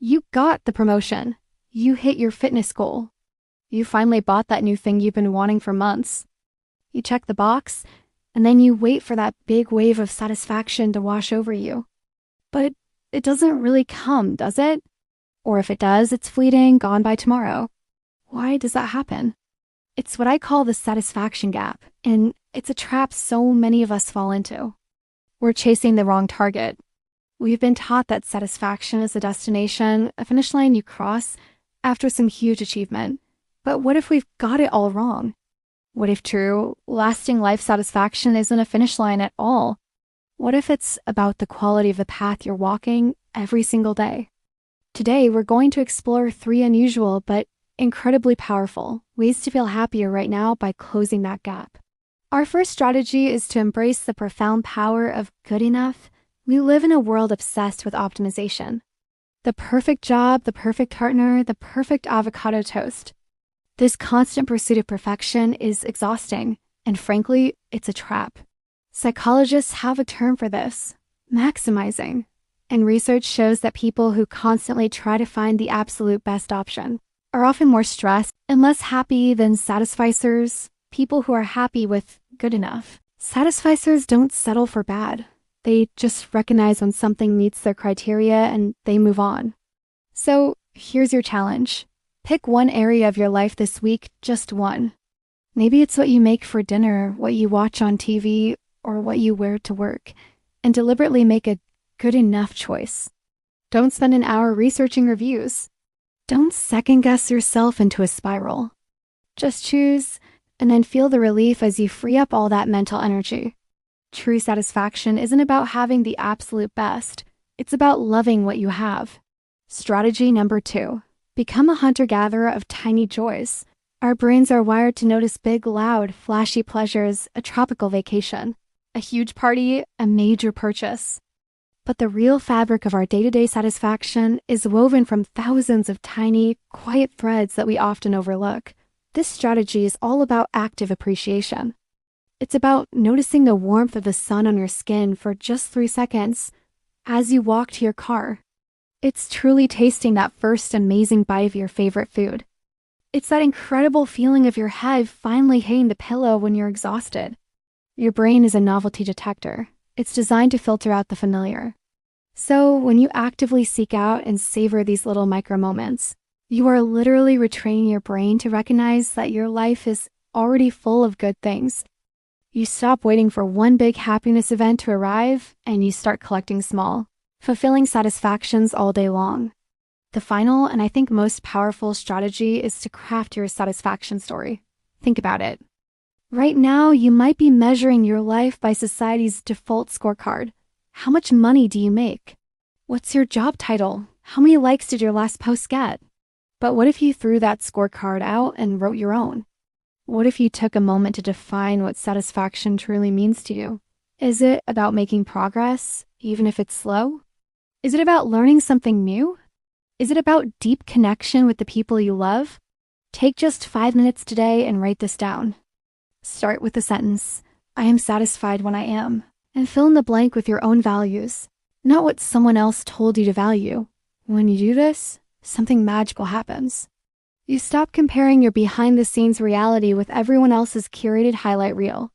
You got the promotion. You hit your fitness goal. You finally bought that new thing you've been wanting for months. You check the box, and then you wait for that big wave of satisfaction to wash over you. But it doesn't really come, does it? Or if it does, it's fleeting, gone by tomorrow. Why does that happen? It's what I call the satisfaction gap, and it's a trap so many of us fall into. We're chasing the wrong target. We've been taught that satisfaction is a destination, a finish line you cross after some huge achievement. But what if we've got it all wrong? What if true, lasting life satisfaction isn't a finish line at all? What if it's about the quality of the path you're walking every single day? Today, we're going to explore 3 unusual but incredibly powerful ways to feel happier right now by closing that gap. Our first strategy is to embrace the profound power of good enough. We live in a world obsessed with optimization. The perfect job, the perfect partner, the perfect avocado toast. This constant pursuit of perfection is exhausting, and frankly, it's a trap. Psychologists have a term for this: maximizing. And research shows that people who constantly try to find the absolute best option are often more stressed and less happy than satisficers, people who are happy with good enough. Satisficers don't settle for bad. They just recognize when something meets their criteria and they move on. So here's your challenge. Pick one area of your life this week, just one. Maybe it's what you make for dinner, what you watch on TV, or what you wear to work, and deliberately make a good enough choice. Don't spend an hour researching reviews. Don't second-guess yourself into a spiral. Just choose, and then feel the relief as you free up all that mental energy. True satisfaction isn't about having the absolute best. It's about loving what you have. Strategy number 2. Become a hunter-gatherer of tiny joys. Our brains are wired to notice big, loud, flashy pleasures, a tropical vacation, a huge party, a major purchase. But the real fabric of our day-to-day satisfaction is woven from thousands of tiny, quiet threads that we often overlook. This strategy is all about active appreciation. It's about noticing the warmth of the sun on your skin for just 3 seconds as you walk to your car. It's truly tasting that first amazing bite of your favorite food. It's that incredible feeling of your head finally hitting the pillow when you're exhausted. Your brain is a novelty detector. It's designed to filter out the familiar. So when you actively seek out and savor these little micro moments, you are literally retraining your brain to recognize that your life is already full of good things. You stop waiting for one big happiness event to arrive, and you start collecting small, fulfilling satisfactions all day long. The final, and I think most powerful strategy is to craft your satisfaction story. Think about it. Right now, you might be measuring your life by society's default scorecard. How much money do you make? What's your job title? How many likes did your last post get? But what if you threw that scorecard out and wrote your own? What if you took a moment to define what satisfaction truly means to you? Is it about making progress, even if it's slow? Is it about learning something new? Is it about deep connection with the people you love? Take just 5 minutes today and write this down. Start with the sentence, "I am satisfied when I am," and fill in the blank with your own values, not what someone else told you to value. When you do this, something magical happens. You stop comparing your behind-the-scenes reality with everyone else's curated highlight reel.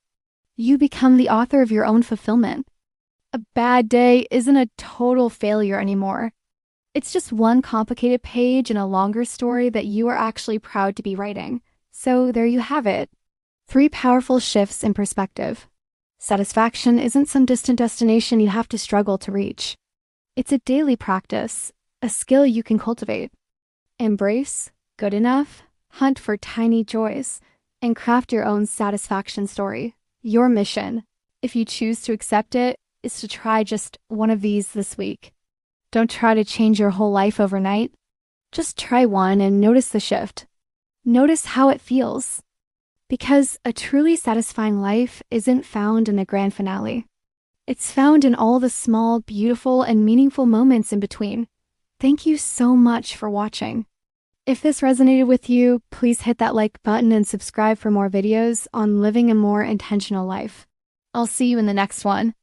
You become the author of your own fulfillment. A bad day isn't a total failure anymore. It's just one complicated page in a longer story that you are actually proud to be writing. So there you have it. 3 powerful shifts in perspective. Satisfaction isn't some distant destination you have to struggle to reach. It's a daily practice, a skill you can cultivate. Embrace good enough, hunt for tiny joys, and craft your own satisfaction story. Your mission, if you choose to accept it, is to try just one of these this week. Don't try to change your whole life overnight. Just try one and notice the shift. Notice how it feels. Because a truly satisfying life isn't found in the grand finale. It's found in all the small, beautiful, and meaningful moments in between. Thank you so much for watching. If this resonated with you, please hit that like button and subscribe for more videos on living a more intentional life. I'll see you in the next one.